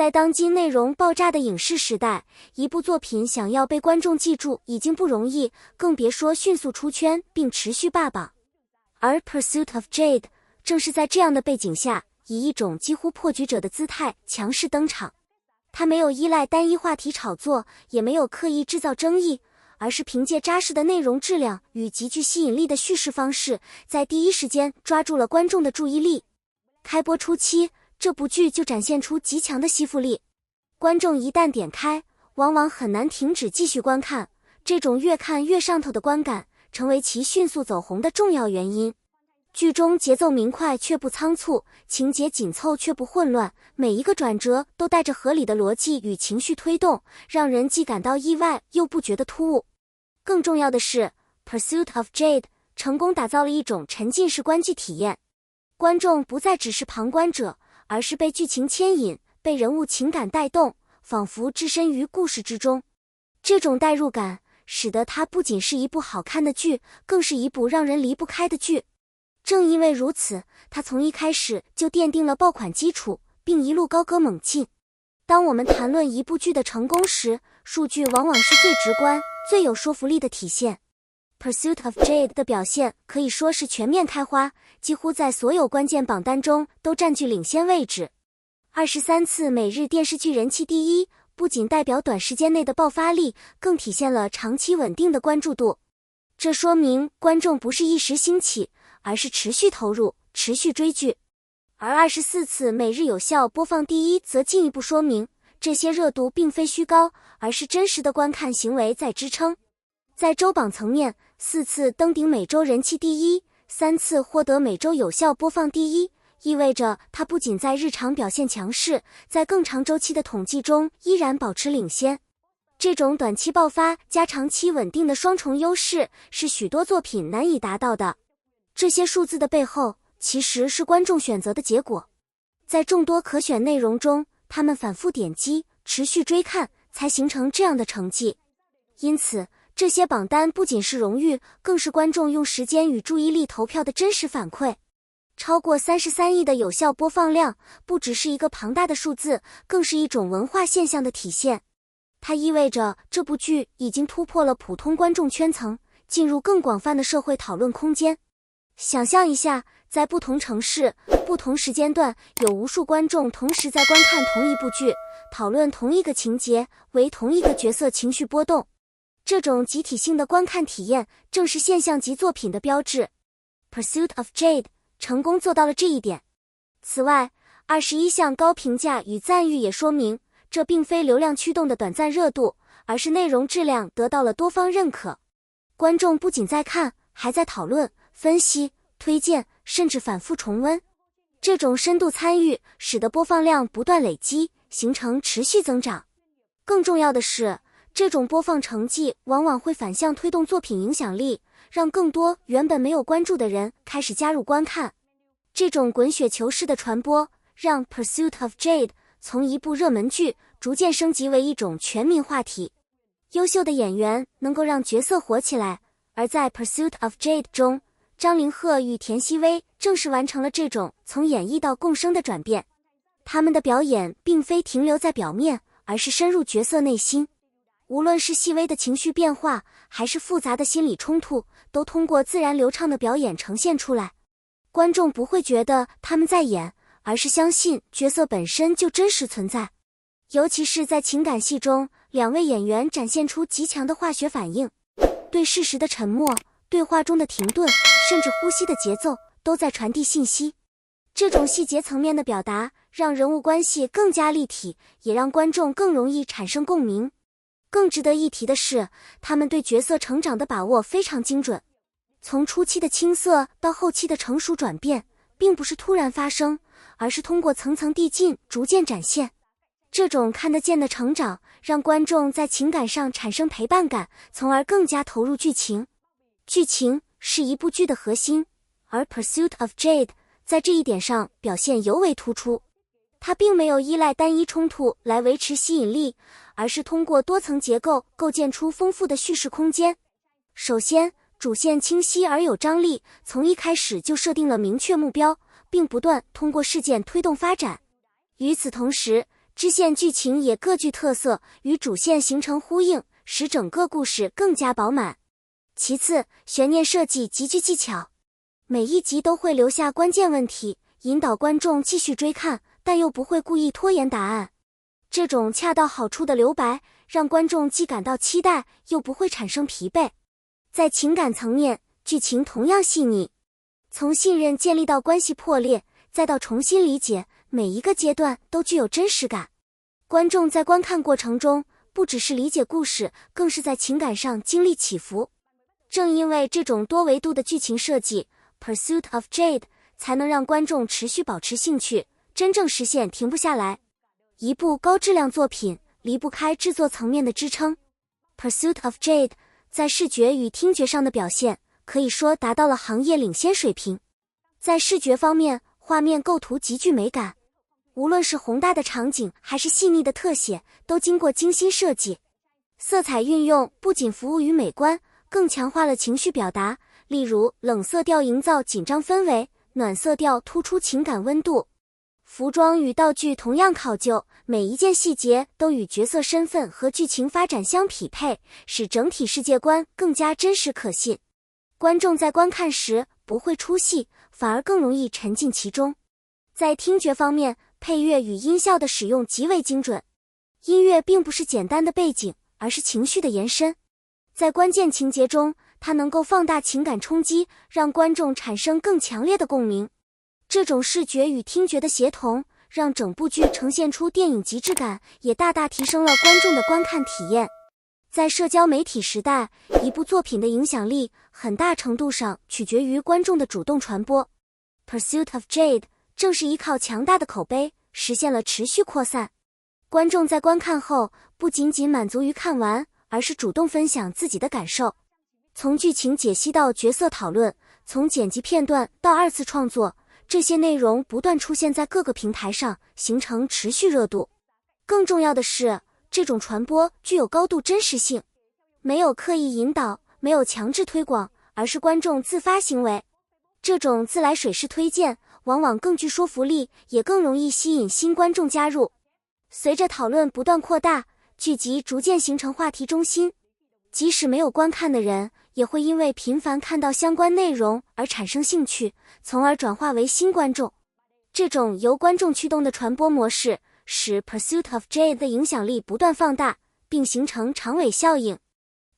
在当今内容爆炸的影视时代，一部作品想要被观众记住已经不容易，更别说迅速出圈并持续霸榜。而 Pursuit of Jade 正是在这样的背景下，以一种几乎破局者的姿态强势登场。他没有依赖单一话题炒作，也没有刻意制造争议，而是凭借扎实的内容质量与极具吸引力的叙事方式，在第一时间抓住了观众的注意力。开播初期，这部剧就展现出极强的吸附力，观众一旦点开，往往很难停止继续观看，这种越看越上头的观感，成为其迅速走红的重要原因。剧中节奏明快却不仓促，情节紧凑却不混乱，每一个转折都带着合理的逻辑与情绪推动，让人既感到意外又不觉得突兀。更重要的是 Pursuit of Jade 成功打造了一种沉浸式观剧体验，观众不再只是旁观者，而是被剧情牵引，被人物情感带动，仿佛置身于故事之中。这种代入感使得它不仅是一部好看的剧，更是一部让人离不开的剧。正因为如此，它从一开始就奠定了爆款基础，并一路高歌猛进。当我们谈论一部剧的成功时，数据往往是最直观、最有说服力的体现。Pursuit of Jade 的表现可以说是全面开花，几乎在所有关键榜单中都占据领先位置。23次每日电视剧人气第一，不仅代表短时间内的爆发力，更体现了长期稳定的关注度。这说明观众不是一时兴起，而是持续投入、持续追剧。而24次每日有效播放第一，则进一步说明这些热度并非虚高，而是真实的观看行为在支撑。在周榜层面，4次登顶每周人气第一，3次获得每周有效播放第一，意味着它不仅在日常表现强势，在更长周期的统计中依然保持领先。这种短期爆发加长期稳定的双重优势，是许多作品难以达到的。这些数字的背后，其实是观众选择的结果。在众多可选内容中，他们反复点击、持续追看，才形成这样的成绩。因此，这些榜单不仅是荣誉，更是观众用时间与注意力投票的真实反馈。超过33亿的有效播放量，不只是一个庞大的数字，更是一种文化现象的体现。它意味着这部剧已经突破了普通观众圈层，进入更广泛的社会讨论空间。想象一下，在不同城市、不同时间段，有无数观众同时在观看同一部剧，讨论同一个情节，为同一个角色情绪波动。这种集体性的观看体验，正是现象级作品的标志。Pursuit of Jade 成功做到了这一点。此外，21项高评价与赞誉也说明，这并非流量驱动的短暂热度，而是内容质量得到了多方认可。观众不仅在看，还在讨论、分析、推荐，甚至反复重温。这种深度参与使得播放量不断累积，形成持续增长。更重要的是，这种播放成绩往往会反向推动作品影响力，让更多原本没有关注的人开始加入观看。这种滚雪球式的传播，让 Pursuit of Jade 从一部热门剧逐渐升级为一种全民话题。优秀的演员能够让角色火起来，而在 Pursuit of Jade 中，张凌赫与田曦薇正是完成了这种从演绎到共生的转变。他们的表演并非停留在表面，而是深入角色内心。无论是细微的情绪变化，还是复杂的心理冲突，都通过自然流畅的表演呈现出来。观众不会觉得他们在演，而是相信角色本身就真实存在。尤其是在情感戏中，两位演员展现出极强的化学反应，对事实的沉默、对话中的停顿，甚至呼吸的节奏，都在传递信息。这种细节层面的表达，让人物关系更加立体，也让观众更容易产生共鸣。更值得一提的是，他们对角色成长的把握非常精准。从初期的青涩到后期的成熟转变，并不是突然发生，而是通过层层递进逐渐展现。这种看得见的成长，让观众在情感上产生陪伴感，从而更加投入剧情。剧情是一部剧的核心，而 Pursuit of Jade 在这一点上表现尤为突出。它并没有依赖单一冲突来维持吸引力，而是通过多层结构构建出丰富的叙事空间。首先，主线清晰而有张力，从一开始就设定了明确目标，并不断通过事件推动发展。与此同时，支线剧情也各具特色，与主线形成呼应，使整个故事更加饱满。其次，悬念设计极具技巧，每一集都会留下关键问题，引导观众继续追看，但又不会故意拖延答案。这种恰到好处的留白，让观众既感到期待，又不会产生疲惫。在情感层面，剧情同样细腻，从信任建立到关系破裂，再到重新理解，每一个阶段都具有真实感。观众在观看过程中，不只是理解故事，更是在情感上经历起伏。正因为这种多维度的剧情设计， Pursuit of Jade 才能让观众持续保持兴趣，真正实现停不下来。一部高质量作品离不开制作层面的支撑。Pursuit of Jade 在视觉与听觉上的表现，可以说达到了行业领先水平。在视觉方面，画面构图极具美感，无论是宏大的场景还是细腻的特写，都经过精心设计。色彩运用不仅服务于美观，更强化了情绪表达，例如冷色调营造紧张氛围，暖色调突出情感温度。服装与道具同样考究，每一件细节都与角色身份和剧情发展相匹配，使整体世界观更加真实可信。观众在观看时不会出戏，反而更容易沉浸其中。在听觉方面，配乐与音效的使用极为精准，音乐并不是简单的背景，而是情绪的延伸。在关键情节中，它能够放大情感冲击，让观众产生更强烈的共鸣。这种视觉与听觉的协同，让整部剧呈现出电影极致感，也大大提升了观众的观看体验。在社交媒体时代，一部作品的影响力很大程度上取决于观众的主动传播。Pursuit of Jade 正是依靠强大的口碑，实现了持续扩散。观众在观看后，不仅仅满足于看完，而是主动分享自己的感受。从剧情解析到角色讨论，从剪辑片段到二次创作，这些内容不断出现在各个平台上，形成持续热度。更重要的是，这种传播具有高度真实性，没有刻意引导，没有强制推广，而是观众自发行为。这种自来水式推荐往往更具说服力，也更容易吸引新观众加入。随着讨论不断扩大，剧集逐渐形成话题中心，即使没有观看的人，也会因为频繁看到相关内容而产生兴趣，从而转化为新观众。这种由观众驱动的传播模式，使 Pursuit of Jade 的影响力不断放大，并形成长尾效应。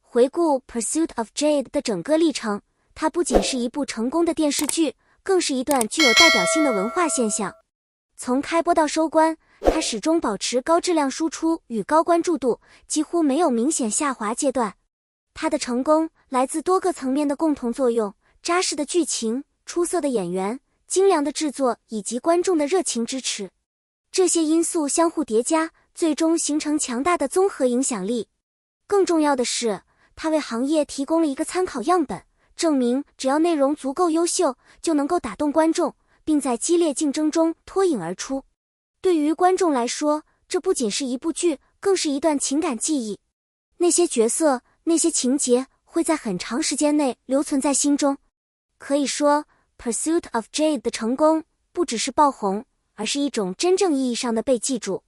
回顾 Pursuit of Jade 的整个历程，它不仅是一部成功的电视剧，更是一段具有代表性的文化现象。从开播到收官，它始终保持高质量输出与高关注度，几乎没有明显下滑阶段。它的成功来自多个层面的共同作用：扎实的剧情、出色的演员、精良的制作以及观众的热情支持。这些因素相互叠加，最终形成强大的综合影响力。更重要的是，它为行业提供了一个参考样本，证明只要内容足够优秀，就能够打动观众，并在激烈竞争中脱颖而出。对于观众来说，这不仅是一部剧，更是一段情感记忆。那些角色，那些情节会在很长时间内留存在心中。可以说， Pursuit of Jade 的成功不只是爆红，而是一种真正意义上的被记住。